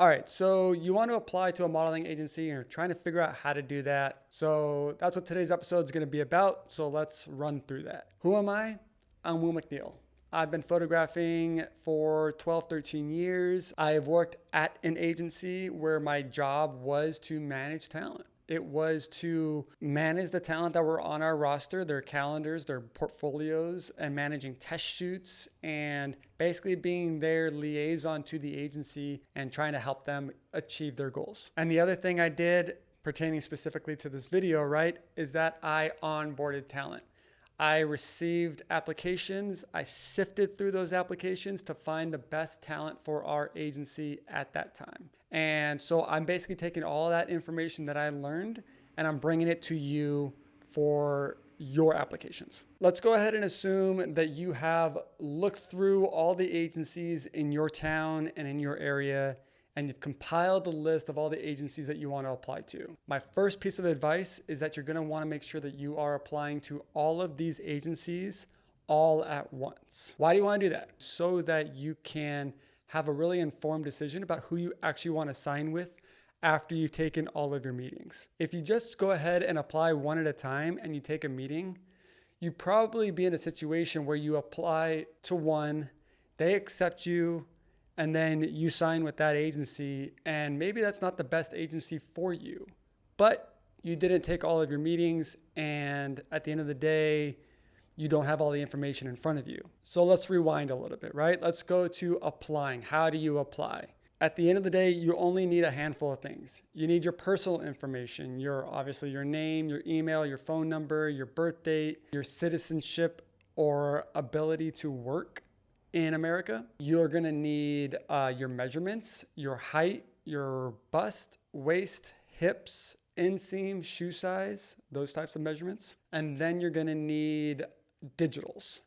All right, so you want to apply to a modeling agency and you're trying to figure out how to do that. So that's what today's episode is going to be about. So let's run through that. Who am I? I'm Will McNeil. I've been photographing for 12, 13 years. I've worked at an agency where my job was to manage talent. It was to manage the talent that were on our roster, their calendars, their portfolios, and managing test shoots and basically being their liaison to the agency and trying to help them achieve their goals. And the other thing I did pertaining specifically to this video, right, is that I onboarded talent. I received applications. I sifted through those applications to find the best talent for our agency at that time. And so I'm basically taking all that information that I learned and I'm bringing it to you for your applications. Let's go ahead and assume that you have looked through all the agencies in your town and in your area, and you've compiled the list of all the agencies that you want to apply to. My first piece of advice is that you're going to want to make sure that you are applying to all of these agencies all at once. Why do you want to do that? So that you can have a really informed decision about who you actually want to sign with after you've taken all of your meetings. If you just go ahead and apply one at a time and you take a meeting, you'd probably be in a situation where you apply to one, they accept you, and then you sign with that agency, and maybe that's not the best agency for you, but you didn't take all of your meetings, and at the end of the day, you don't have all the information in front of you. So let's rewind a little bit, right? Let's go to applying. How do you apply? At the end of the day, you only need a handful of things. You need your personal information, obviously your name, your email, your phone number, your birth date, your citizenship or ability to work in America. You're gonna need your measurements, your height, your bust, waist, hips, inseam, shoe size, those types of measurements. And then you're gonna need digitals,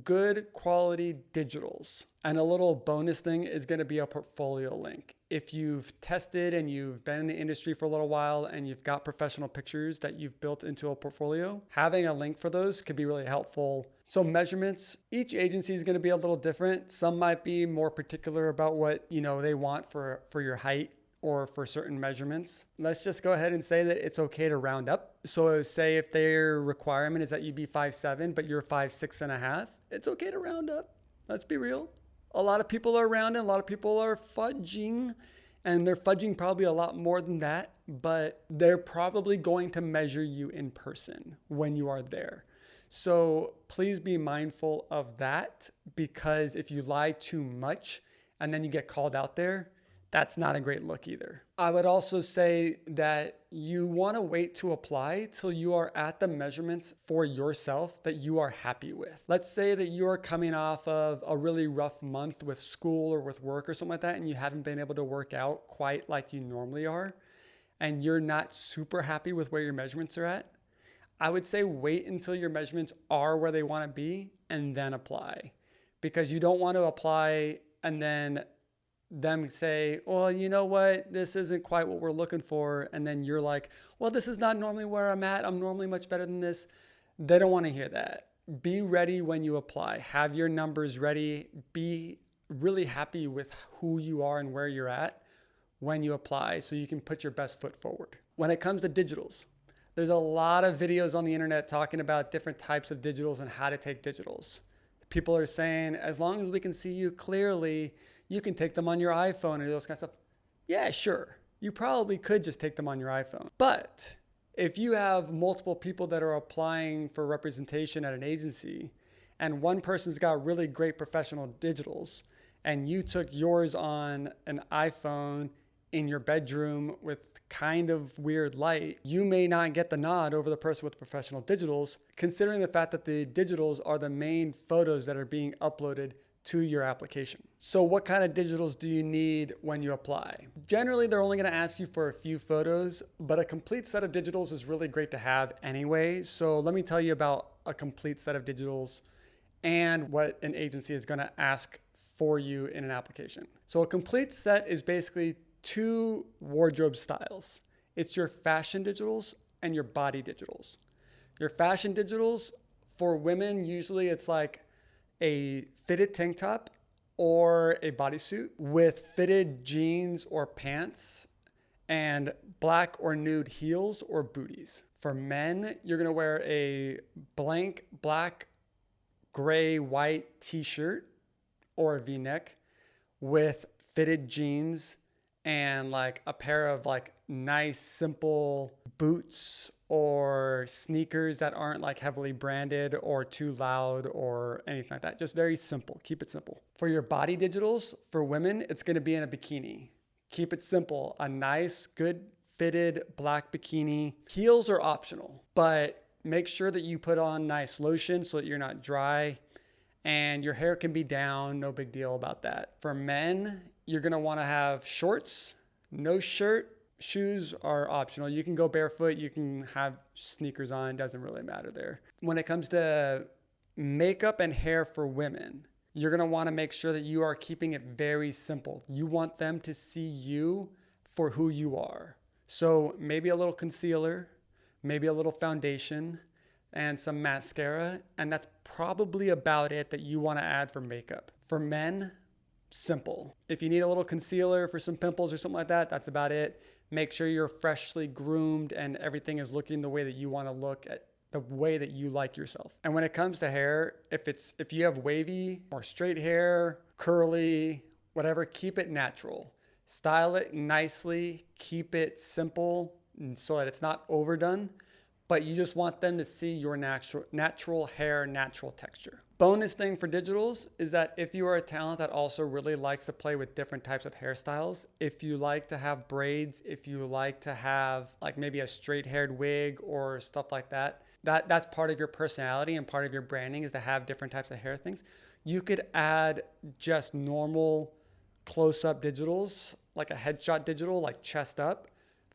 good quality digitals. And a little bonus thing is gonna be a portfolio link. If you've tested and you've been in the industry for a little while and you've got professional pictures that you've built into a portfolio, having a link for those could be really helpful. So measurements, each agency is gonna be a little different. Some might be more particular about what they want for your height or for certain measurements. Let's just go ahead and say that it's okay to round up. So say if their requirement is that you be 5'7", but you're 5'6.5", it's okay to round up. Let's be real. A lot of people are rounding, a lot of people are fudging, and they're fudging probably a lot more than that, but they're probably going to measure you in person when you are there. So please be mindful of that, because if you lie too much and then you get called out there, that's not a great look either. I would also say that you want to wait to apply till you are at the measurements for yourself that you are happy with. Let's say that you're coming off of a really rough month with school or with work or something like that, and you haven't been able to work out quite like you normally are, and you're not super happy with where your measurements are at. I would say wait until your measurements are where they want to be and then apply, because you don't want to apply and then them say, well, you know what, this isn't quite what we're looking for. And then you're like, well, this is not normally where I'm at. I'm normally much better than this. They don't want to hear that. Be ready when you apply. Have your numbers ready. Be really happy with who you are and where you're at when you apply so you can put your best foot forward. When it comes to digitals, there's a lot of videos on the internet talking about different types of digitals and how to take digitals. People are saying, as long as we can see you clearly, you can take them on your iPhone or those kinds of stuff. Yeah, sure. You probably could just take them on your iPhone. But if you have multiple people that are applying for representation at an agency and one person's got really great professional digitals and you took yours on an iPhone in your bedroom with kind of weird light, you may not get the nod over the person with professional digitals, considering the fact that the digitals are the main photos that are being uploaded to your application. So what kind of digitals do you need when you apply? Generally, they're only going to ask you for a few photos, but a complete set of digitals is really great to have anyway. So let me tell you about a complete set of digitals and what an agency is going to ask for you in an application. So a complete set is basically two wardrobe styles. It's your fashion digitals and your body digitals. Your fashion digitals for women, usually it's like a fitted tank top or a bodysuit with fitted jeans or pants and black or nude heels or booties. For men, you're gonna wear a blank black, gray, white t-shirt or a v-neck with fitted jeans and like a pair of like nice simple boots or sneakers that aren't like heavily branded or too loud or anything like that. Just very simple. Keep it simple. For your body digitals, for women, it's going to be in a bikini. Keep it simple. A nice, good fitted black bikini. Heels are optional, but make sure that you put on nice lotion so that you're not dry and your hair can be down. No big deal about that. For men, you're going to want to have shorts, no shirt. Shoes are optional. You can go barefoot. You can have sneakers on. Doesn't really matter there. When it comes to makeup and hair for women, you're going to want to make sure that you are keeping it very simple. You want them to see you for who you are. So maybe a little concealer, maybe a little foundation, and some mascara. And that's probably about it that you want to add for makeup. For men, simple. If you need a little concealer for some pimples or something like that, that's about it. Make sure you're freshly groomed and everything is looking the way that you want to look, at the way that you like yourself. And when it comes to hair, if you have wavy or straight hair, curly, whatever, keep it natural. Style it nicely, keep it simple so that it's not overdone, but you just want them to see your natural hair, natural texture. Bonus thing for digitals is that if you are a talent that also really likes to play with different types of hairstyles, if you like to have braids, if you like to have like maybe a straight haired wig or stuff like that, that's part of your personality and part of your branding is to have different types of hair things. You could add just normal close-up digitals, like a headshot digital, like chest up,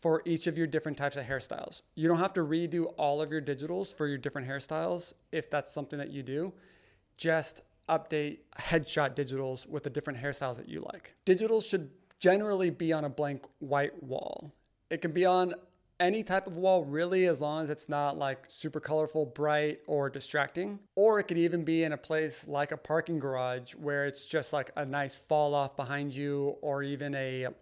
for each of your different types of hairstyles. You don't have to redo all of your digitals for your different hairstyles if that's something that you do. Just update headshot digitals with the different hairstyles that you like. Digitals should generally be on a blank white wall. It can be on any type of wall really, as long as it's not like super colorful, bright, or distracting. Or it could even be in a place like a parking garage where it's just like a nice fall off behind you, or even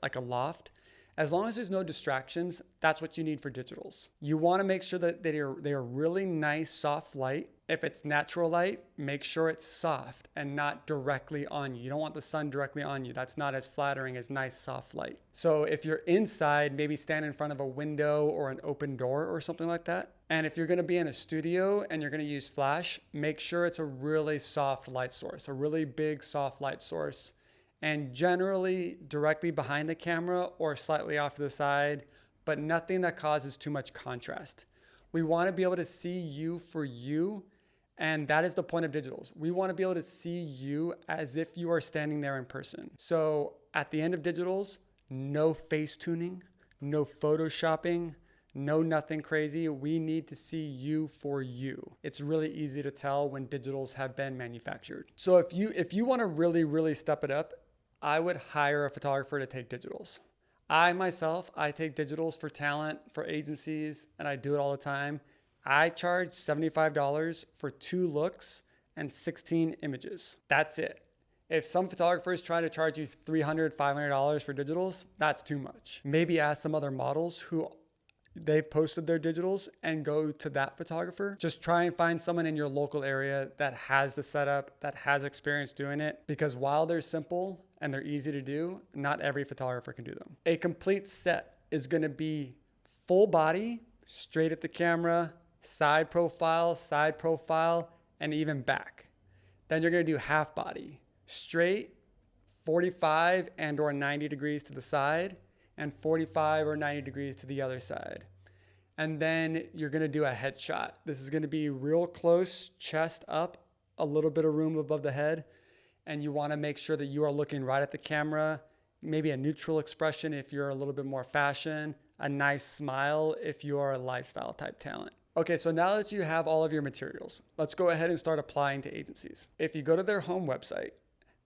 like a loft. As long as there's no distractions, that's what you need for digitals. You want to make sure that they are really nice, soft light. If it's natural light, make sure it's soft and not directly on you. You don't want the sun directly on you. That's not as flattering as nice, soft light. So if you're inside, maybe stand in front of a window or an open door or something like that. And if you're going to be in a studio and you're going to use flash, make sure it's a really soft light source, a really big, soft light source. And generally directly behind the camera or slightly off to the side, but nothing that causes too much contrast. We want to be able to see you for you, and that is the point of digitals. We want to be able to see you as if you are standing there in person. So at the end of digitals, no face tuning, no photoshopping, no nothing crazy. We need to see you for you. It's really easy to tell when digitals have been manufactured. So if you want to really step it up, I would hire a photographer to take digitals. I take digitals for talent, for agencies, and I do it all the time. I charge $75 for 2 looks and 16 images. That's it. If some photographers try to charge you $300, $500 for digitals, that's too much. Maybe ask some other models who they've posted their digitals and go to that photographer. Just try and find someone in your local area that has the setup, that has experience doing it, because while they're simple and they're easy to do, not every photographer can do them. A complete set is going to be full body, straight at the camera, side profile, and even back. Then you're going to do half body, straight, 45 and or 90 degrees to the side, and 45 or 90 degrees to the other side. And then you're going to do a headshot. This is going to be real close, chest up, a little bit of room above the head. And you want to make sure that you are looking right at the camera, maybe a neutral expression if you're a little bit more fashion, a nice smile if you are a lifestyle type talent. Okay, so now that you have all of your materials, let's go ahead and start applying to agencies. If you go to their home website,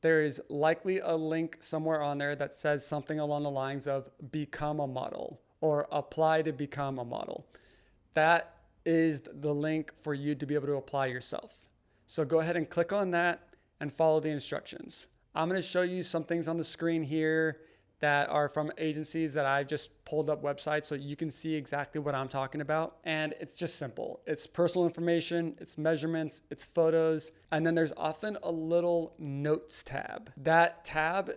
there is likely a link somewhere on there that says something along the lines of become a model or apply to become a model. That is the link for you to be able to apply yourself. So go ahead and click on that and follow the instructions. I'm going to show you some things on the screen here that are from agencies that I've just pulled up websites so you can see exactly what I'm talking about. And it's just simple. It's personal information, it's measurements, it's photos, and then there's often a little notes tab. That tab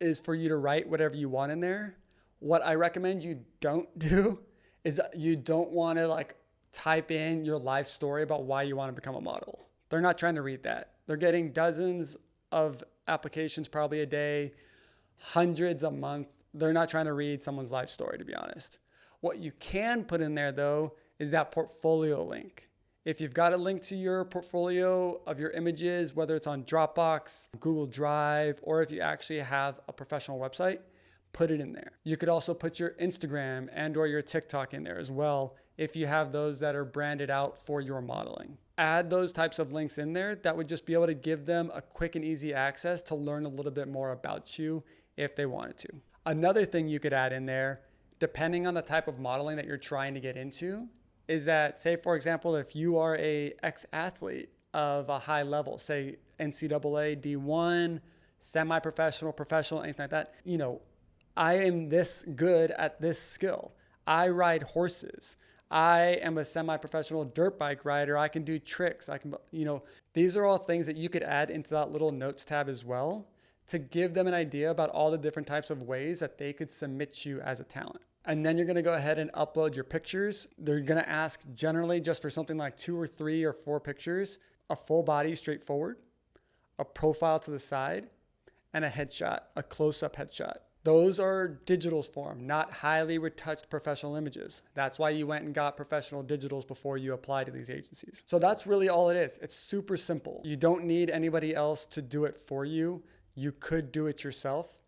is for you to write whatever you want in there. What I recommend you don't do is you don't want to like type in your life story about why you want to become a model. They're not trying to read that. They're getting dozens of applications probably a day, hundreds a month. They're not trying to read someone's life story, to be honest. What you can put in there though is that portfolio link. If you've got a link to your portfolio of your images, whether it's on Dropbox, Google Drive, or if you actually have a professional website, put it in there. You could also put your Instagram and or your TikTok in there as well if you have those that are branded out for your modeling. Add those types of links in there that would just be able to give them a quick and easy access to learn a little bit more about you if they wanted to. Another thing you could add in there, depending on the type of modeling that you're trying to get into, is that, say for example, if you are a ex-athlete of a high level, say NCAA, D1, semi-professional, professional, anything like that, you know, I am this good at this skill. I ride horses. I am a semi-professional dirt bike rider. I can do tricks. I can, you know, these are all things that you could add into that little notes tab as well to give them an idea about all the different types of ways that they could submit you as a talent. And then you're going to go ahead and upload your pictures. They're going to ask generally just for something like 2 or 3 or 4 pictures, a full body straightforward, a profile to the side, and a headshot, a close-up headshot. Those are digitals form, not highly retouched professional images. That's why you went and got professional digitals before you applied to these agencies. So that's really all it is. It's super simple. You don't need anybody else to do it for you. You could do it yourself.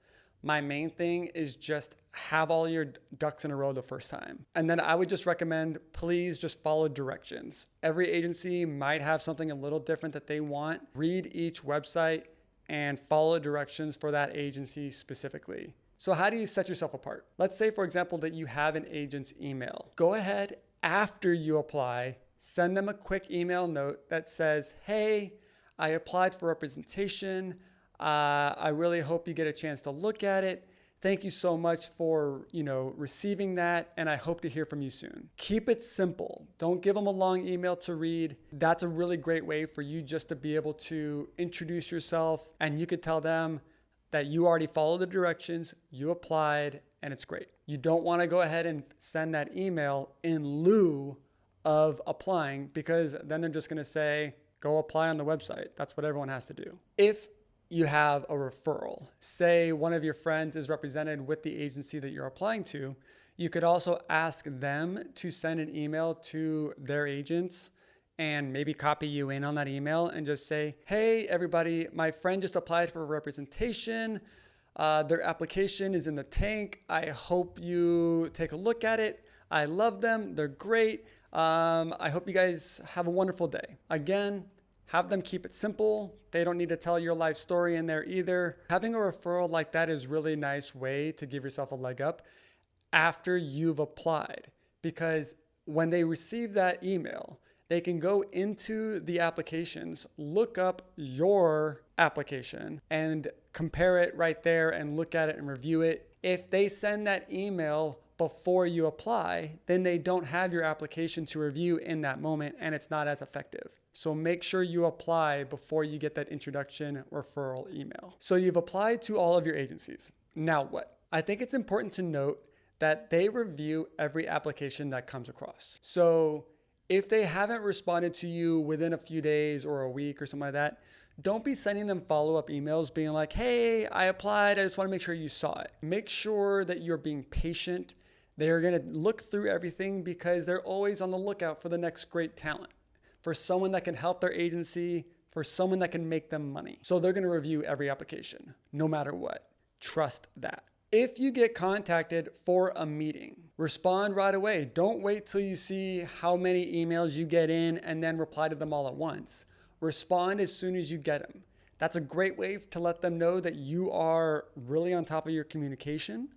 My main thing is just have all your ducks in a row the first time. And then I would just recommend, please just follow directions. Every agency might have something a little different that they want. Read each website and follow directions for that agency specifically. So how do you set yourself apart? Let's say, for example, that you have an agent's email. Go ahead after you apply, send them a quick email note that says, hey, I applied for representation. I really hope you get a chance to look at it. Thank you so much for, receiving that, and I hope to hear from you soon. Keep it simple. Don't give them a long email to read. That's a really great way for you just to be able to introduce yourself, and you could tell them that you already followed the directions, you applied, and it's great. You don't want to go ahead and send that email in lieu of applying, because then they're just going to say, go apply on the website. That's what everyone has to do. If you have a referral, say one of your friends is represented with the agency that you're applying to, you could also ask them to send an email to their agents and maybe copy you in on that email and just say, hey, everybody, my friend just applied for representation. Their application is in the tank. I hope you take a look at it. I love them. They're great. I hope you guys have a wonderful day. Again, have them keep it simple. They don't need to tell your life story in there either. Having a referral like that is really a nice way to give yourself a leg up after you've applied, because when they receive that email, they can go into the applications, look up your application and compare it right there and look at it and review it. If they send that email before you apply, then they don't have your application to review in that moment, and it's not as effective. So make sure you apply before you get that introduction referral email. So you've applied to all of your agencies. Now what? I think it's important to note that they review every application that comes across. So if they haven't responded to you within a few days or a week or something like that, don't be sending them follow-up emails being like, hey, I applied. I just want to make sure you saw it. Make sure that you're being patient. They're going to look through everything because they're always on the lookout for the next great talent, for someone that can help their agency, for someone that can make them money. So they're going to review every application, no matter what. Trust that. If you get contacted for a meeting, respond right away. Don't wait till you see how many emails you get in and then reply to them all at once. Respond as soon as you get them. That's a great way to let them know that you are really on top of your communication,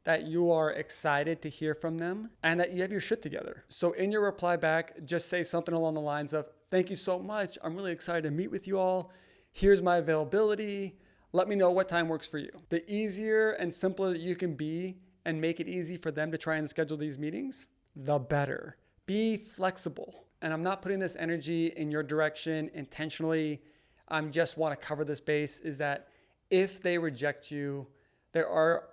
that you are excited to hear from them, and that you have your shit together. So in your reply back, just say something along the lines of, thank you so much. I'm really excited to meet with you all. Here's my availability. Let me know what time works for you. The easier and simpler that you can be and make it easy for them to try and schedule these meetings, the better. Be flexible. And I'm not putting this energy in your direction intentionally. I just want to cover this base, is that if they reject you, there are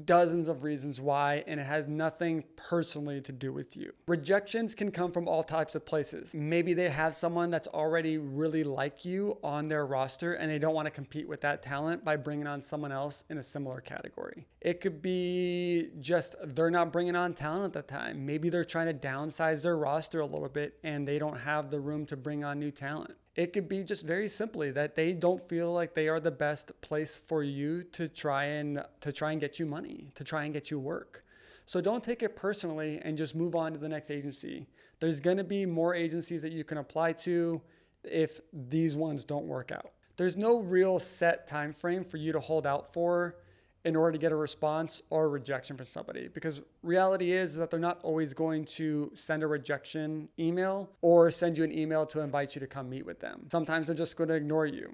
dozens of reasons why, and it has nothing personally to do with you. Rejections can come from all types of places. Maybe they have someone that's already really like you on their roster and they don't want to compete with that talent by bringing on someone else in a similar category. It could be just they're not bringing on talent at the time. Maybe they're trying to downsize their roster a little bit and they don't have the room to bring on new talent. It could be just very simply that they don't feel like they are the best place for you to try and get you money, to try and get you work. So don't take it personally and just move on to the next agency. There's going to be more agencies that you can apply to if these ones don't work out. There's no real set time frame for you to hold out for in order to get a response or a rejection from somebody, because reality is that they're not always going to send a rejection email or send you an email to invite you to come meet with them. Sometimes they're just going to ignore you.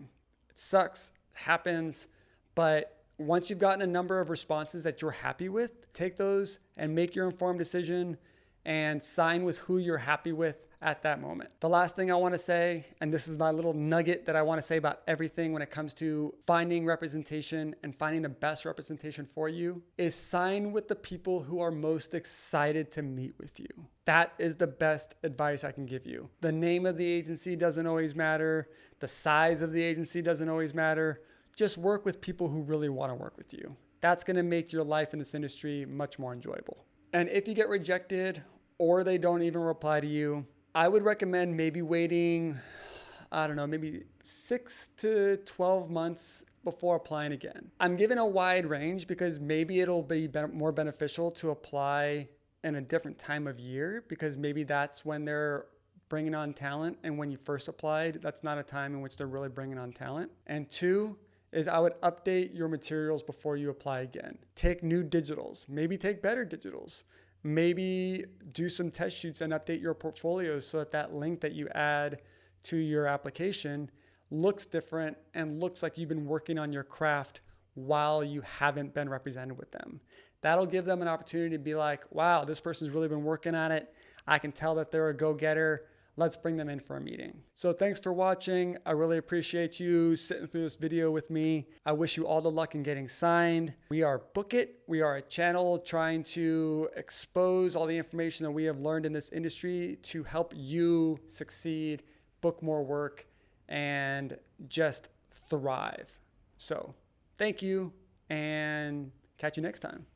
It sucks, it happens, but once you've gotten a number of responses that you're happy with, take those and make your informed decision and sign with who you're happy with at that moment. The last thing I want to say, and this is my little nugget that I want to say about everything when it comes to finding representation and finding the best representation for you, is sign with the people who are most excited to meet with you. That is the best advice I can give you. The name of the agency doesn't always matter. The size of the agency doesn't always matter. Just work with people who really want to work with you. That's going to make your life in this industry much more enjoyable. And if you get rejected or they don't even reply to you, I would recommend maybe waiting, maybe 6 to 12 months before applying again. I'm giving a wide range because maybe it'll be more beneficial to apply in a different time of year, because maybe that's when they're bringing on talent. And when you first applied, that's not a time in which they're really bringing on talent. And 2 is I would update your materials before you apply again. Take new digitals, maybe take better digitals. Maybe do some test shoots and update your portfolio so that that link that you add to your application looks different and looks like you've been working on your craft while you haven't been represented with them. That'll give them an opportunity to be like, wow, this person's really been working on it. I can tell that they're a go-getter. Let's bring them in for a meeting. So thanks for watching. I really appreciate you sitting through this video with me. I wish you all the luck in getting signed. We are Book It. We are a channel trying to expose all the information that we have learned in this industry to help you succeed, book more work, and just thrive. So thank you, and catch you next time.